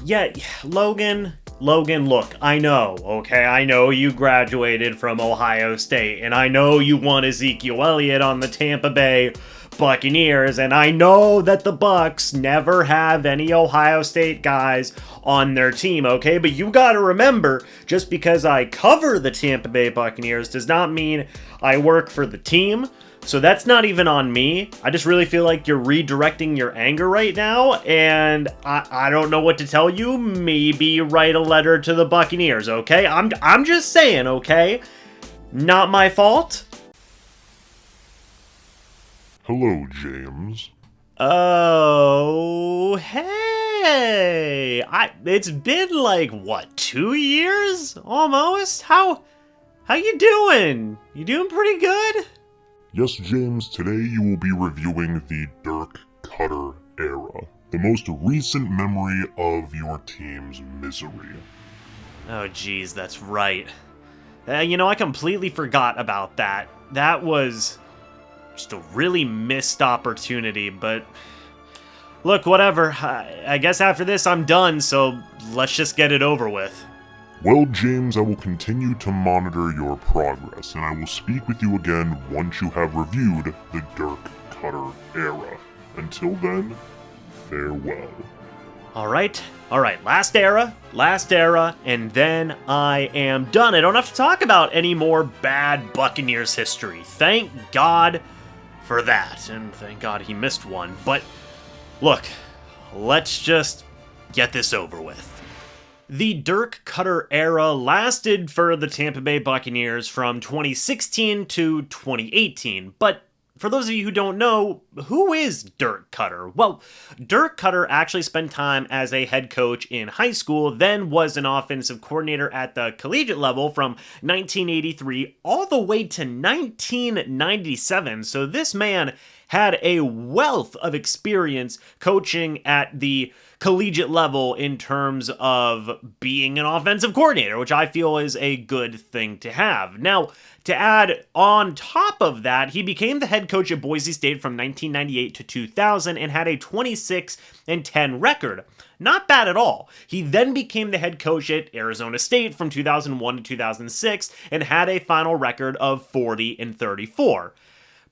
Yeah, Logan, look, I know, okay? I know you graduated from Ohio State, and I know you want Ezekiel Elliott on the Tampa Bay Buccaneers, and I know that the Bucs never have any Ohio State guys on their team, okay? But you gotta remember, just because I cover the Tampa Bay Buccaneers does not mean I work for the team. So that's not even on me. I just really feel like you're redirecting your anger right now, and I don't know what to tell you. Maybe write a letter to the Buccaneers, okay? I'm just saying, okay? Not my fault. Hello, James. Oh, hey. It's been like what, 2 years almost? How you doing? You doing pretty good? Yes, James, today you will be reviewing the Dirk Koetter era, the most recent memory of your team's misery. Oh, geez, that's right. I completely forgot about that. That was just a really missed opportunity, but look, whatever. I guess after this I'm done, so let's just get it over with. Well, James, I will continue to monitor your progress, and I will speak with you again once you have reviewed the Dirk Koetter era. Until then, farewell. Alright, last era, and then I am done. I don't have to talk about any more bad Buccaneers history. Thank God for that, and thank God he missed one. But look, let's just get this over with. The Dirk Koetter era lasted for the Tampa Bay Buccaneers from 2016 to 2018, but for those of you who don't know, who is Dirk Koetter? Well, Dirk Koetter actually spent time as a head coach in high school, then was an offensive coordinator at the collegiate level from 1983 all the way to 1997. So this man had a wealth of experience coaching at the collegiate level in terms of being an offensive coordinator, which I feel is a good thing to have. Now, to add on top of that, he became the head coach at Boise State from 1998 to 2000 and had a 26-10 record. Not bad at all. He then became the head coach at Arizona State from 2001 to 2006 and had a final record of 40-34.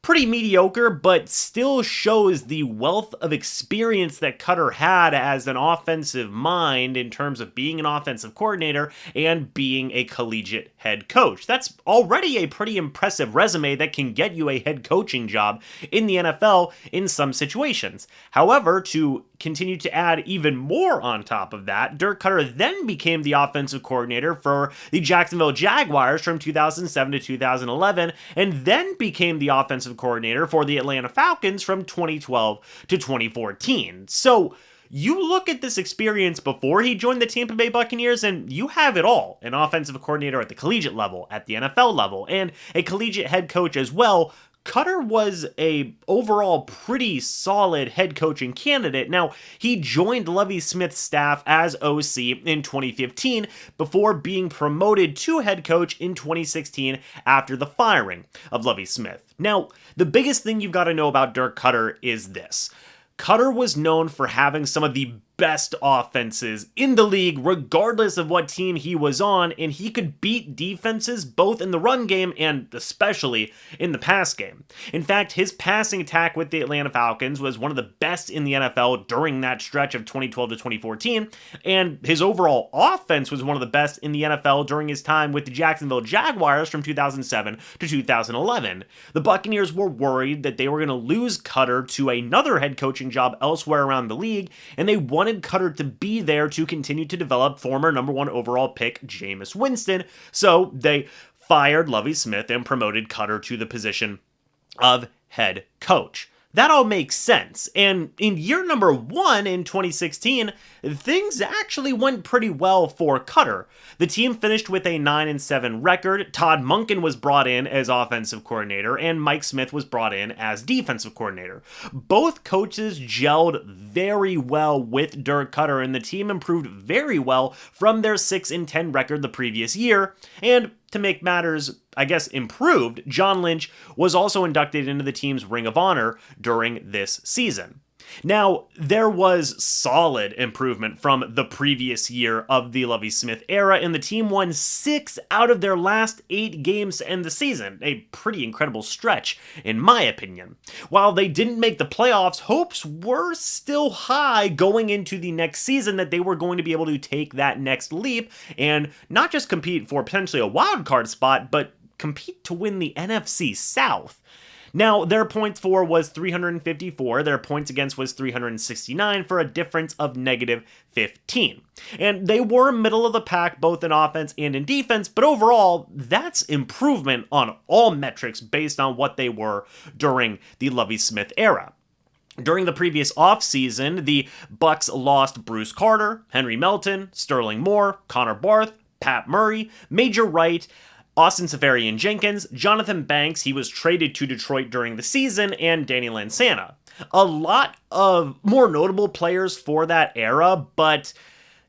Pretty mediocre, but still shows the wealth of experience that Koetter had as an offensive mind in terms of being an offensive coordinator and being a collegiate head coach. That's already a pretty impressive resume that can get you a head coaching job in the NFL in some situations. However, to continue to add even more on top of that, Dirk Koetter then became the offensive coordinator for the Jacksonville Jaguars from 2007 to 2011, and then became the offensive coordinator for the Atlanta Falcons from 2012 to 2014. So you look at this experience before he joined the Tampa Bay Buccaneers, and you have it all. An offensive coordinator at the collegiate level, at the NFL level, and a collegiate head coach as well. Koetter was a overall pretty solid head coaching candidate. Now, he joined Lovie Smith's staff as OC in 2015 before being promoted to head coach in 2016 after the firing of Lovie Smith. Now, the biggest thing you've got to know about Dirk Koetter is this. Koetter was known for having some of the best offenses in the league, regardless of what team he was on, and he could beat defenses both in the run game and especially in the pass game. In fact, his passing attack with the Atlanta Falcons was one of the best in the NFL during that stretch of 2012 to 2014, and his overall offense was one of the best in the NFL during his time with the Jacksonville Jaguars from 2007 to 2011. The Buccaneers were worried that they were going to lose Koetter to another head coaching job elsewhere around the league, and they wanted Koetter to be there to continue to develop former number one overall pick Jameis Winston, so they fired Lovie Smith and promoted Koetter to the position of head coach. That all makes sense, and in year number one in 2016, things actually went pretty well for Koetter. The team finished with a 9-7 record. Todd Monken was brought in as offensive coordinator, and Mike Smith was brought in as defensive coordinator. Both coaches gelled very well with Dirk Koetter, and the team improved very well from their 6-10 record the previous year, and to make matters, I guess, improved, John Lynch was also inducted into the team's Ring of Honor during this season. Now, there was solid improvement from the previous year of the Lovie Smith era, and the team won 6 out of their last 8 games to end the season. A pretty incredible stretch, in my opinion. While they didn't make the playoffs, hopes were still high going into the next season that they were going to be able to take that next leap and not just compete for potentially a wild card spot, but compete to win the NFC South. Now, their points for was 354, their points against was 369 for a difference of negative 15. And they were middle of the pack both in offense and in defense, but overall, that's improvement on all metrics based on what they were during the Lovie Smith era. During the previous offseason, the Bucs lost Bruce Koetter, Henry Melton, Sterling Moore, Connor Barth, Pat Murray, Major Wright, Austin Seferian-Jenkins, Jonathan Banks, he was traded to Detroit during the season, and Danny Lansana. A lot of more notable players for that era, but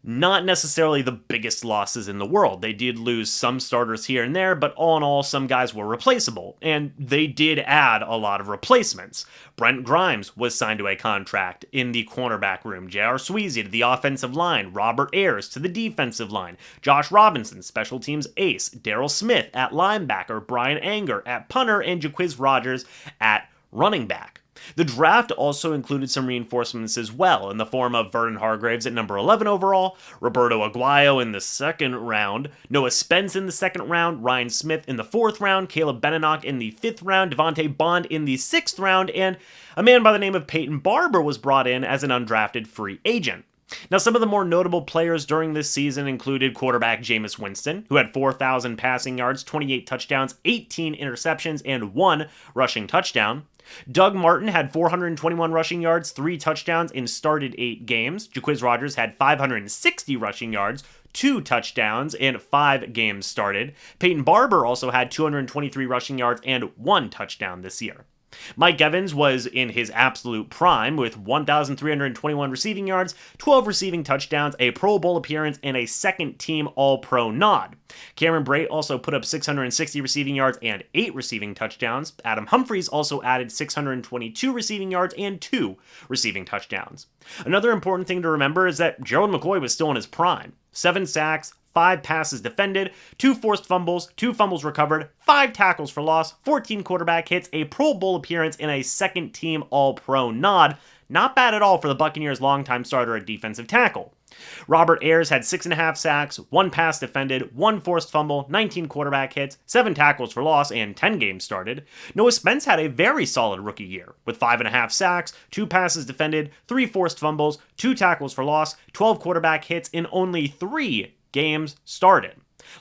not necessarily the biggest losses in the world. They did lose some starters here and there, but all in all, some guys were replaceable, and they did add a lot of replacements. Brent Grimes was signed to a contract in the cornerback room, J.R. Sweezy to the offensive line, Robert Ayers to the defensive line, Josh Robinson, special teams ace, Darryl Smith at linebacker, Brian Anger at punter, and Jaquiz Rogers at running back. The draft also included some reinforcements as well, in the form of Vernon Hargraves at number 11 overall, Roberto Aguayo in the second round, Noah Spence in the second round, Ryan Smith in the fourth round, Caleb Benenoch in the fifth round, Devontae Bond in the sixth round, and a man by the name of Peyton Barber was brought in as an undrafted free agent. Now, some of the more notable players during this season included quarterback Jameis Winston, who had 4,000 passing yards, 28 touchdowns, 18 interceptions, and 1 rushing touchdown. Doug Martin had 421 rushing yards, 3 touchdowns, and started 8 games. Jaquiz Rogers had 560 rushing yards, 2 touchdowns, and 5 games started. Peyton Barber also had 223 rushing yards and 1 touchdown this year. Mike Evans was in his absolute prime with 1,321 receiving yards, 12 receiving touchdowns, a Pro Bowl appearance, and a second-team All-Pro nod. Cameron Brate also put up 660 receiving yards and 8 receiving touchdowns. Adam Humphries also added 622 receiving yards and 2 receiving touchdowns. Another important thing to remember is that Gerald McCoy was still in his prime. 7 sacks, 5 passes defended, 2 forced fumbles, 2 fumbles recovered, 5 tackles for loss, 14 quarterback hits, a Pro Bowl appearance, and a second-team All-Pro nod. Not bad at all for the Buccaneers' longtime starter at defensive tackle. Robert Ayers had 6.5 sacks, 1 pass defended, 1 forced fumble, 19 quarterback hits, 7 tackles for loss, and 10 games started. Noah Spence had a very solid rookie year, with 5.5 sacks, 2 passes defended, 3 forced fumbles, 2 tackles for loss, 12 quarterback hits, and only 3 games started.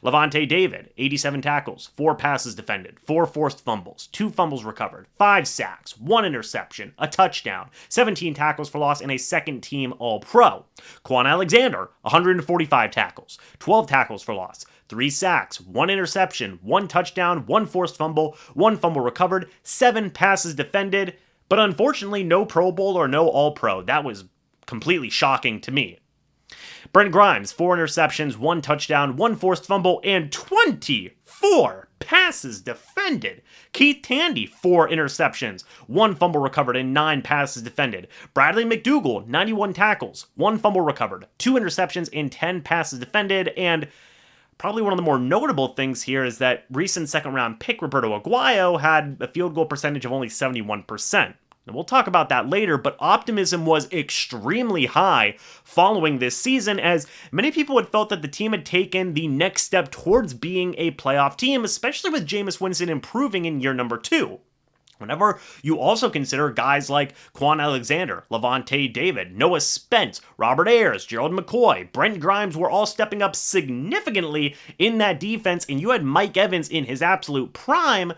Lavonte David, 87 tackles, 4 passes defended, 4 forced fumbles, 2 fumbles recovered, 5 sacks, 1 interception, a touchdown, 17 tackles for loss, and a second-team All-Pro. Quan Alexander, 145 tackles, 12 tackles for loss, 3 sacks, 1 interception, 1 touchdown, 1 forced fumble, 1 fumble recovered, 7 passes defended, but unfortunately no Pro Bowl or no All-Pro. That was completely shocking to me. Brent Grimes, 4 interceptions, 1 touchdown, 1 forced fumble, and 24 passes defended. Keith Tandy, 4 interceptions, 1 fumble recovered, and 9 passes defended. Bradley McDougald, 91 tackles, 1 fumble recovered, 2 interceptions, and 10 passes defended. And probably one of the more notable things here is that recent second-round pick Roberto Aguayo had a field goal percentage of only 71%. And we'll talk about that later, but optimism was extremely high following this season, as many people had felt that the team had taken the next step towards being a playoff team, especially with Jameis Winston improving in year number 2. Whenever you also consider guys like Quan Alexander, Lavonte David, Noah Spence, Robert Ayers, Gerald McCoy, Brent Grimes were all stepping up significantly in that defense, and you had Mike Evans in his absolute prime,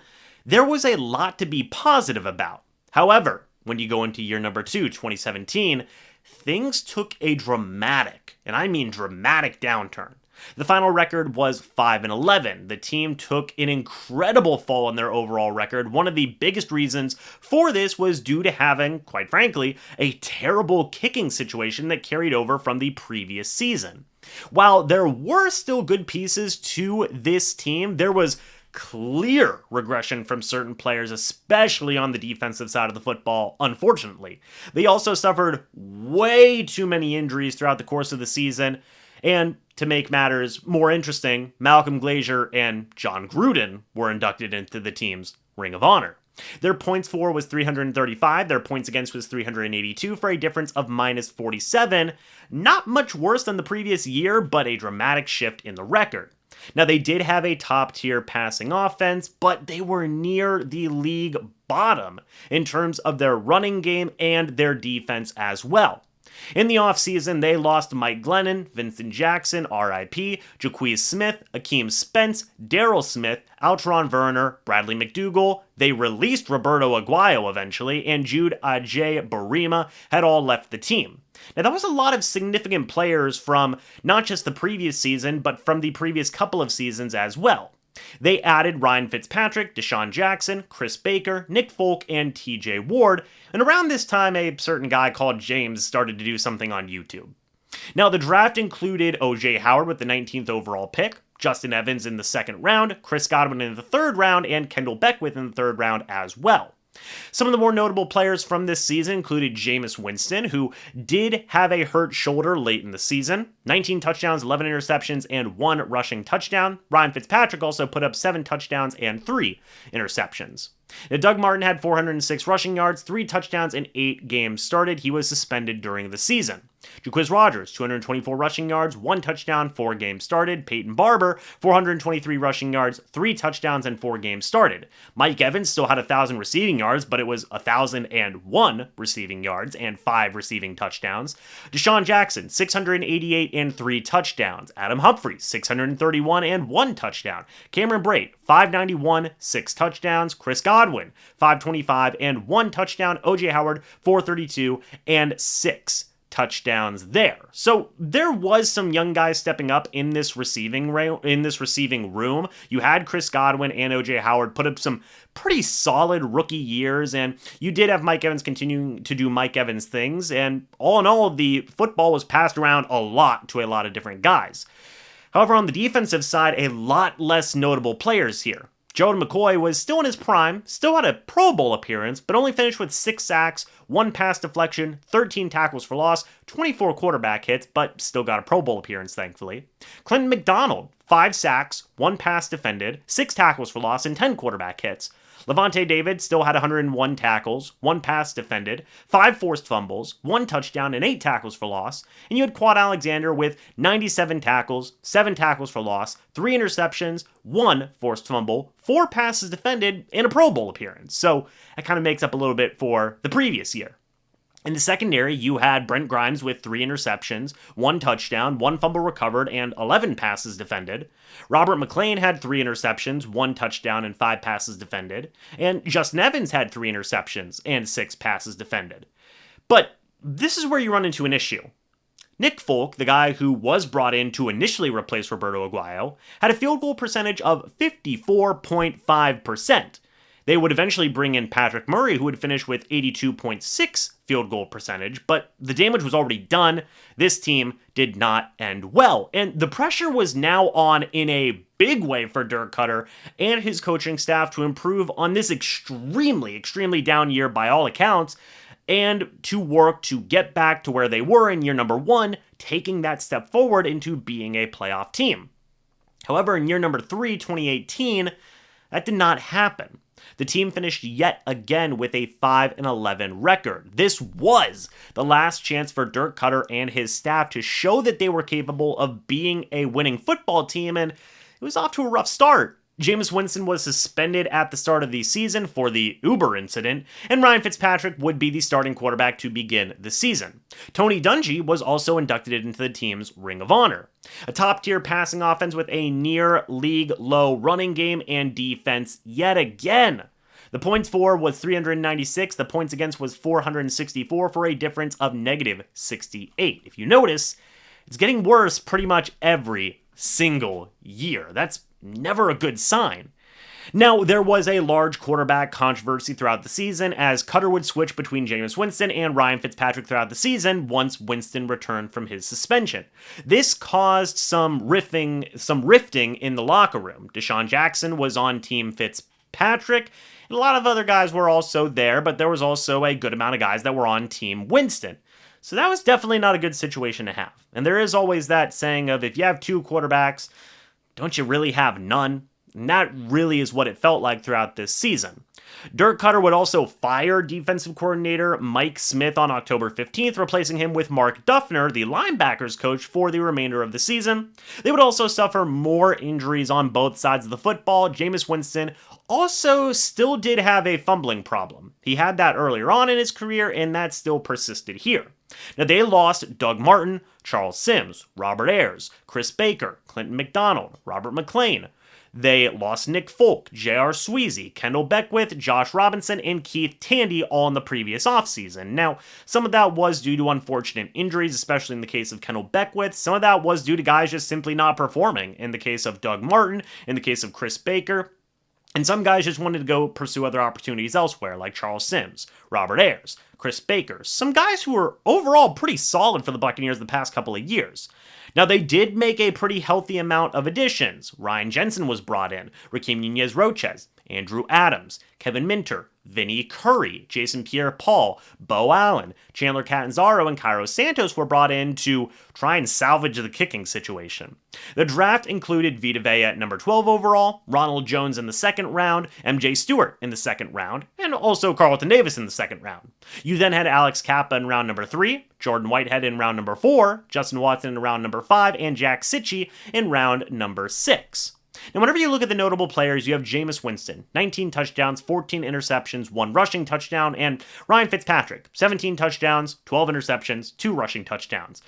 there was a lot to be positive about. However, when you go into year number 2, 2017, things took a dramatic, and I mean dramatic downturn. The final record was 5-11. The team took an incredible fall in their overall record. One of the biggest reasons for this was due to having, quite frankly, a terrible kicking situation that carried over from the previous season. While there were still good pieces to this team, there was clear regression from certain players, especially on the defensive side of the football, unfortunately. They also suffered way too many injuries throughout the course of the season, and to make matters more interesting, Malcolm Glazier and John Gruden were inducted into the team's Ring of Honor. Their points for was 335, their points against was 382 for a difference of minus 47. Not much worse than the previous year, but a dramatic shift in the record. Now, they did have a top-tier passing offense, but they were near the league bottom in terms of their running game and their defense as well. In the offseason, they lost Mike Glennon, Vincent Jackson, R.I.P., Jaquez Smith, Akeem Spence, Darryl Smith, Altron Werner, Bradley McDougall. They released Roberto Aguayo eventually, and Jude Ajay-Barima had all left the team. Now, that was a lot of significant players from not just the previous season, but from the previous couple of seasons as well. They added Ryan Fitzpatrick, Deshaun Jackson, Chris Baker, Nick Folk, and TJ Ward, and around this time a certain guy called James started to do something on YouTube. Now, the draft included O.J. Howard with the 19th overall pick, Justin Evans in the second round, Chris Godwin in the third round, and Kendall Beckwith in the third round as well. Some of the more notable players from this season included Jameis Winston, who did have a hurt shoulder late in the season, 19 touchdowns, 11 interceptions, and 1 rushing touchdown. Ryan Fitzpatrick also put up 7 touchdowns and 3 interceptions. Now, Doug Martin had 406 rushing yards, 3 touchdowns, and 8 games started. He was suspended during the season. Jaquiz Rogers, 224 rushing yards, 1 touchdown, 4 games started. Peyton Barber, 423 rushing yards, 3 touchdowns, and 4 games started. Mike Evans still had 1,000 receiving yards, but it was 1,001 receiving yards and 5 receiving touchdowns. Deshaun Jackson, 688 and 3 touchdowns. Adam Humphrey, 631 and 1 touchdown. Cameron Brate, 591, 6 touchdowns. Chris Godwin, 525 and 1 touchdown. O.J. Howard, 432 and 6 touchdowns there. So there was some young guys stepping up in this receiving room. You had Chris Godwin and O.J. Howard put up some pretty solid rookie years, and you did have Mike Evans continuing to do Mike Evans things, and all in all, the football was passed around a lot to a lot of different guys. However, on the defensive side, a lot less notable players here. Jordan McCoy was still in his prime, still had a Pro Bowl appearance, but only finished with 6 sacks, 1 pass deflection, 13 tackles for loss, 24 quarterback hits, but still got a Pro Bowl appearance, thankfully. Clinton McDonald, 5 sacks, 1 pass defended, 6 tackles for loss, and 10 quarterback hits. Lavonte David still had 101 tackles, 1 pass defended, 5 forced fumbles, 1 touchdown, and 8 tackles for loss. And you had Quad Alexander with 97 tackles, 7 tackles for loss, 3 interceptions, 1 forced fumble, 4 passes defended, and a Pro Bowl appearance. So that kind of makes up a little bit for the previous year. In the secondary, you had Brent Grimes with 3 interceptions, 1 touchdown, 1 fumble recovered, and 11 passes defended. Robert McClain had 3 interceptions, 1 touchdown, and 5 passes defended. And Justin Evans had 3 interceptions and 6 passes defended. But this is where you run into an issue. Nick Folk, the guy who was brought in to initially replace Roberto Aguayo, had a field goal percentage of 54.5%. They would eventually bring in Patrick Murray, who would finish with 82.6 field goal percentage, but the damage was already done. This team did not end well, and the pressure was now on in a big way for Dirk Koetter and his coaching staff to improve on this extremely down year by all accounts, and to work to get back to where they were in year number 1, taking that step forward into being a playoff team. However, in year number 3, 2018, that did not happen. The team finished yet again with a 5-11 record. This was the last chance for Dirk Koetter and his staff to show that they were capable of being a winning football team, and it was off to a rough start. Jameis Winston was suspended at the start of the season for the Uber incident, and Ryan Fitzpatrick would be the starting quarterback to begin the season. Tony Dungy was also inducted into the team's Ring of Honor. A top-tier passing offense with a near-league low running game and defense yet again. The points for was 396, the points against was 464 for a difference of negative 68. If you notice, it's getting worse pretty much every single year. That's never a good sign. Now, there was a large quarterback controversy throughout the season as Koetter would switch between Jameis Winston and Ryan Fitzpatrick throughout the season once Winston returned from his suspension. This caused some rifting in the locker room. Deshaun Jackson was on Team Fitzpatrick, and a lot of other guys were also there, but there was also a good amount of guys that were on Team Winston. So that was definitely not a good situation to have. And there is always that saying of, if you have two quarterbacks, don't you really have none? And that really is what it felt like throughout this season. Dirk Koetter would also fire defensive coordinator Mike Smith on October 15th, replacing him with Mark Duffner, the linebackers coach, for the remainder of the season. They would also suffer more injuries on both sides of the football. Jameis Winston also still did have a fumbling problem. He had that earlier on in his career, and that still persisted here. Now, they lost Doug Martin, Charles Sims, Robert Ayers, Chris Baker, Clinton McDonald, Robert McClain. They lost Nick Folk, J.R. Sweezy, Kendall Beckwith, Josh Robinson, and Keith Tandy all in the previous offseason. Now, some of that was due to unfortunate injuries, especially in the case of Kendall Beckwith. Some of that was due to guys just simply not performing, in the case of Doug Martin, in the case of Chris Baker. And some guys just wanted to go pursue other opportunities elsewhere, like Charles Sims, Robert Ayers, Chris Baker, some guys who were overall pretty solid for the Buccaneers the past couple of years. Now, they did make a pretty healthy amount of additions. Ryan Jensen was brought in, Raheem Nunez-Roches, Andrew Adams, Kevin Minter, Vinny Curry, Jason Pierre-Paul, Bo Allen, Chandler Catanzaro, and Cairo Santos were brought in to try and salvage the kicking situation. The draft included Vita Vea at number 12 overall, Ronald Jones in the second round, MJ Stewart in the second round, and also Carlton Davis in the second round. You then had Alex Kappa in round number 3, Jordan Whitehead in round number 4, Justin Watson in round number 5, and Jack Sitchie in round number 6. Now, whenever you look at the notable players, you have Jameis Winston, 19 touchdowns, 14 interceptions, 1 rushing touchdown, and Ryan Fitzpatrick, 17 touchdowns, 12 interceptions, 2 rushing touchdowns.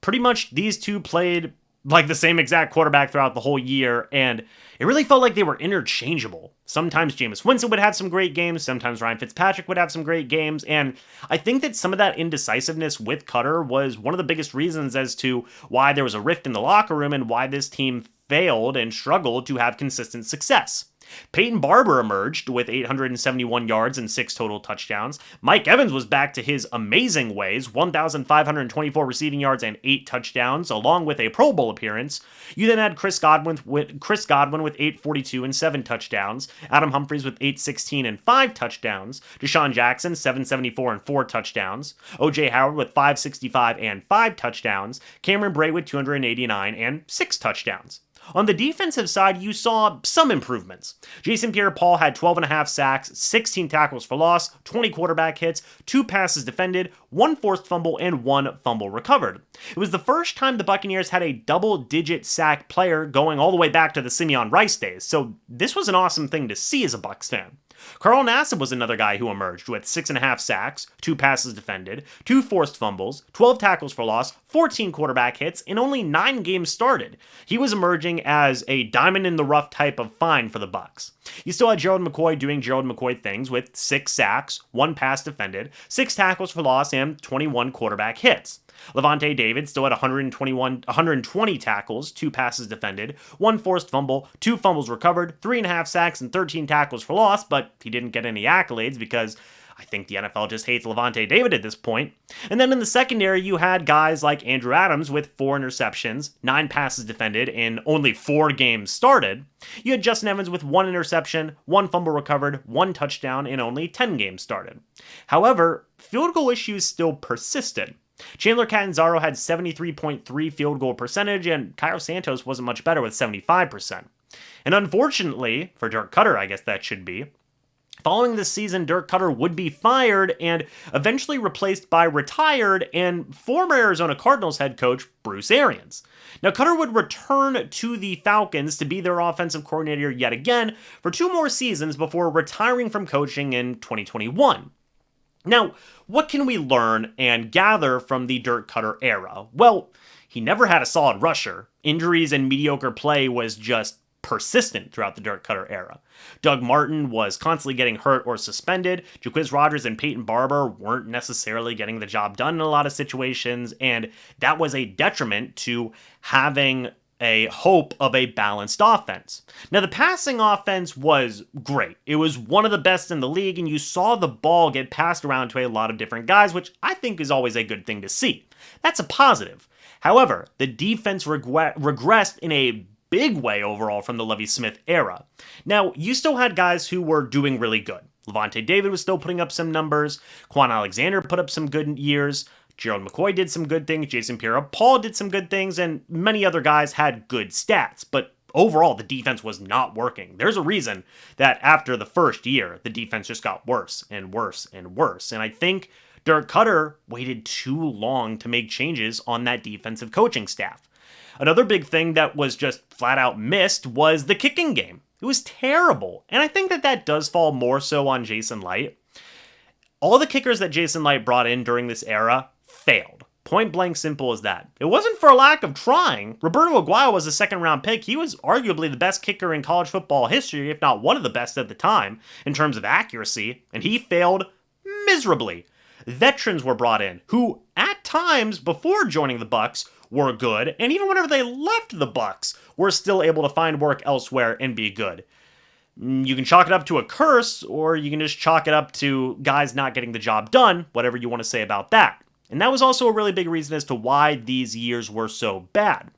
Pretty much these two played like the same exact quarterback throughout the whole year, and it really felt like they were interchangeable. Sometimes Jameis Winston would have some great games, sometimes Ryan Fitzpatrick would have some great games, and I think that some of that indecisiveness with Koetter was one of the biggest reasons as to why there was a rift in the locker room and why this team failed and struggled to have consistent success. Peyton Barber emerged with 871 yards and 6 total touchdowns. Mike Evans was back to his amazing ways, 1,524 receiving yards and 8 touchdowns, along with a Pro Bowl appearance. You then had Chris Godwin with 842 and 7 touchdowns, Adam Humphries with 816 and 5 touchdowns, Deshaun Jackson 774 and 4 touchdowns, O.J. Howard with 565 and 5 touchdowns, Cameron Brate with 289 and 6 touchdowns. On the defensive side, you saw some improvements. Jason Pierre-Paul had 12.5 sacks, 16 tackles for loss, 20 quarterback hits, 2 passes defended, 1 forced fumble, and 1 fumble recovered. It was the first time the Buccaneers had a double-digit sack player going all the way back to the Simeon Rice days, so this was an awesome thing to see as a Bucs fan. Carl Nassib was another guy who emerged with 6.5 sacks, 2 passes defended, 2 forced fumbles, 12 tackles for loss, 14 quarterback hits, and only 9 games started. He was emerging as a diamond-in-the-rough type of find for the Bucs. You still had Gerald McCoy doing Gerald McCoy things with 6 sacks, 1 pass defended, 6 tackles for loss, and 21 quarterback hits. Levante David still had 120 tackles, 2 passes defended, 1 forced fumble, 2 fumbles recovered, 3.5 sacks, and 13 tackles for loss, but he didn't get any accolades because I think the NFL just hates Levante David at this point. And then in the secondary, you had guys like Andrew Adams with 4 interceptions, 9 passes defended, and only 4 games started. You had Justin Evans with 1 interception, 1 fumble recovered, 1 touchdown, and only 10 games started. However, field goal issues still persisted. Chandler Catanzaro had 73.3 field goal percentage, and Cairo Santos wasn't much better with 75%. And unfortunately, for Dirk Koetter, I guess that should be, following this season, Dirk Koetter would be fired and eventually replaced by retired and former Arizona Cardinals head coach Bruce Arians. Now, Koetter would return to the Falcons to be their offensive coordinator yet again for 2 more seasons before retiring from coaching in 2021. Now, what can we learn and gather from the Dirk Koetter era? Well, he never had a solid rusher. Injuries and mediocre play was just persistent throughout the Dirk Koetter era. Doug Martin was constantly getting hurt or suspended. Jaquiz Rodgers and Peyton Barber weren't necessarily getting the job done in a lot of situations, and that was a detriment to having a hope of a balanced offense. Now, the passing offense was great. It was one of the best in the league, and you saw the ball get passed around to a lot of different guys, which I think is always a good thing to see. That's a positive. However, the defense regressed in a big way overall from the Lovie Smith era. Now, you still had guys who were doing really good. Levante David was still putting up some numbers. Quan Alexander put up some good years. Gerald McCoy did some good things. Jason Pierre-Paul did some good things. And many other guys had good stats. But overall, the defense was not working. There's a reason that after the first year, the defense just got worse and worse and worse. And I think Dirk Koetter waited too long to make changes on that defensive coaching staff. Another big thing that was just flat out missed was the kicking game. It was terrible. And I think that does fall more so on Jason Licht. All the kickers that Jason Licht brought in during this era failed. Point blank simple as that. It wasn't for a lack of trying. Roberto Aguayo was a second-round pick. He was arguably the best kicker in college football history, if not one of the best at the time, in terms of accuracy, and he failed miserably. Veterans were brought in, who, at times before joining the Bucs, were good, and even whenever they left the Bucs, were still able to find work elsewhere and be good. You can chalk it up to a curse, or you can just chalk it up to guys not getting the job done, whatever you want to say about that. And that was also a really big reason as to why these years were so bad.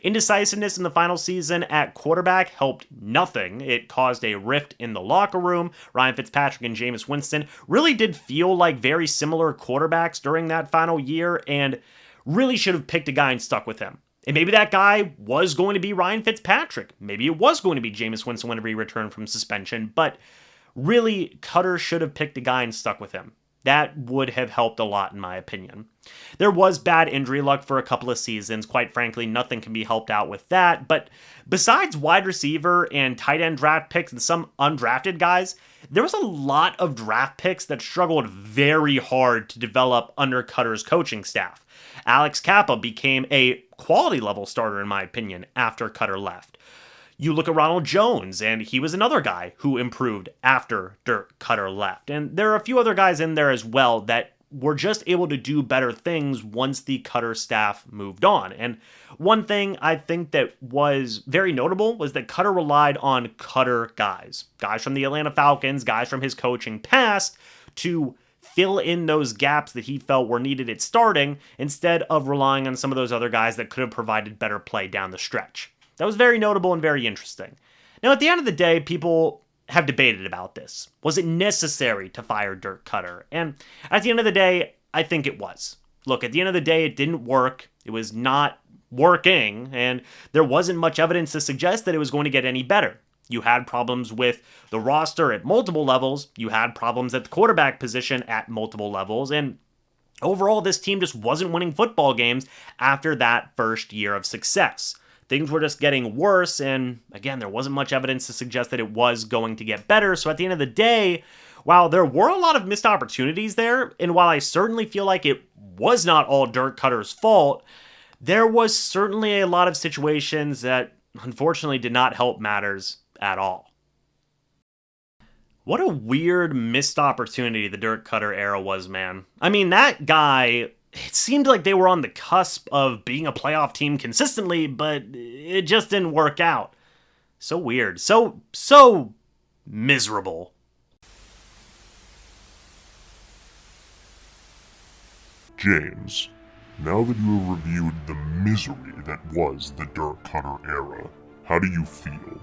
Indecisiveness in the final season at quarterback helped nothing. It caused a rift in the locker room. Ryan Fitzpatrick and Jameis Winston really did feel like very similar quarterbacks during that final year, and really should have picked a guy and stuck with him. And maybe that guy was going to be Ryan Fitzpatrick. Maybe it was going to be Jameis Winston whenever he returned from suspension. But really, Koetter should have picked a guy and stuck with him. That would have helped a lot, in my opinion. There was bad injury luck for a couple of seasons. Quite frankly, nothing can be helped out with that. But besides wide receiver and tight end draft picks and some undrafted guys, there was a lot of draft picks that struggled very hard to develop under Koetter's coaching staff. Alex Kappa became a quality level starter, in my opinion, after Koetter left. You look at Ronald Jones, and he was another guy who improved after Dirk Koetter left. And there are a few other guys in there as well that were just able to do better things once the Koetter staff moved on. And one thing I think that was very notable was that Koetter relied on Koetter guys from the Atlanta Falcons, guys from his coaching past, to fill in those gaps that he felt were needed at starting, instead of relying on some of those other guys that could have provided better play down the stretch. That was very notable and very interesting. Now, at the end of the day, people have debated about this. Was it necessary to fire Dirk Koetter? And at the end of the day, I think it was. Look, at the end of the day, it didn't work. It was not working, and there wasn't much evidence to suggest that it was going to get any better. You had problems with the roster at multiple levels. You had problems at the quarterback position at multiple levels. And overall, this team just wasn't winning football games after that first year of success. Things were just getting worse, and again, there wasn't much evidence to suggest that it was going to get better. So at the end of the day, while there were a lot of missed opportunities there, and while I certainly feel like it was not all Dirk Koetter's fault, there was certainly a lot of situations that unfortunately did not help matters at all. What a weird missed opportunity the Dirk Koetter era was, man. I mean, that guy, it seemed like they were on the cusp of being a playoff team consistently, but it just didn't work out. So weird. So miserable. James, now that you have reviewed the misery that was the Dirk Koetter era, how do you feel?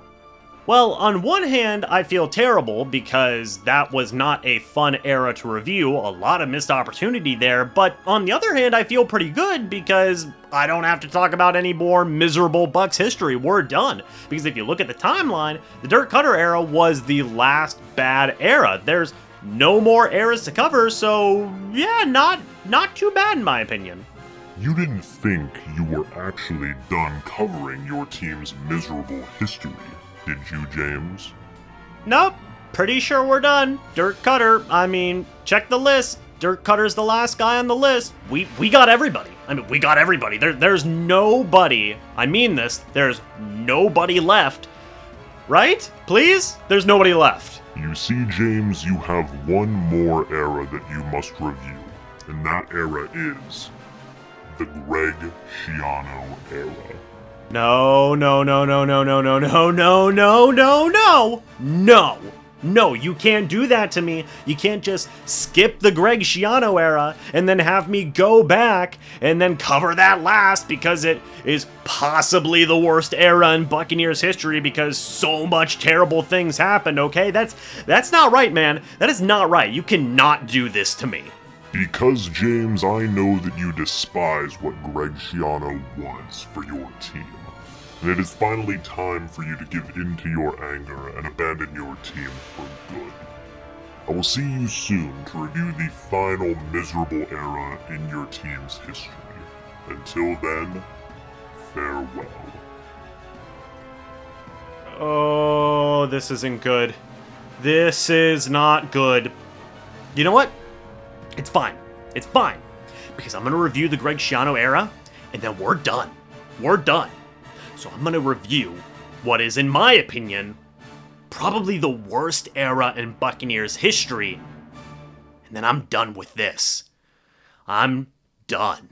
Well, on one hand, I feel terrible because that was not a fun era to review, a lot of missed opportunity there, but on the other hand, I feel pretty good because I don't have to talk about any more miserable Bucs history. We're done. Because if you look at the timeline, the Dirk Koetter era was the last bad era. There's no more eras to cover, so yeah, not too bad in my opinion. You didn't think you were actually done covering your team's miserable history, did you, James? Nope, pretty sure we're done. Dirk Koetter, I mean, check the list. Dirk Cutter's the last guy on the list. We got everybody. I mean, we got everybody. There's nobody, I mean this, there's nobody left. Right? Please? There's nobody left. You see, James, you have one more era that you must review, and that era is the Greg Schiano era. No, no, no, no, no, no, no, no, no, no, no, no, no. No, you can't do that to me. You can't just skip the Greg Schiano era and then have me go back and then cover that last because it is possibly the worst era in Buccaneers history because so much terrible things happened, okay? That's not right, man. That is not right. You cannot do this to me. Because, James, I know that you despise what Greg Schiano was for your team. And it is finally time for you to give in to your anger and abandon your team for good. I will see you soon to review the final miserable era in your team's history. Until then, farewell. Oh, this isn't good. This is not good. You know what? It's fine. It's fine. Because I'm going to review the Greg Schiano era, and then we're done. We're done. So I'm going to review what is, in my opinion, probably the worst era in Buccaneers history. And then I'm done with this. I'm done.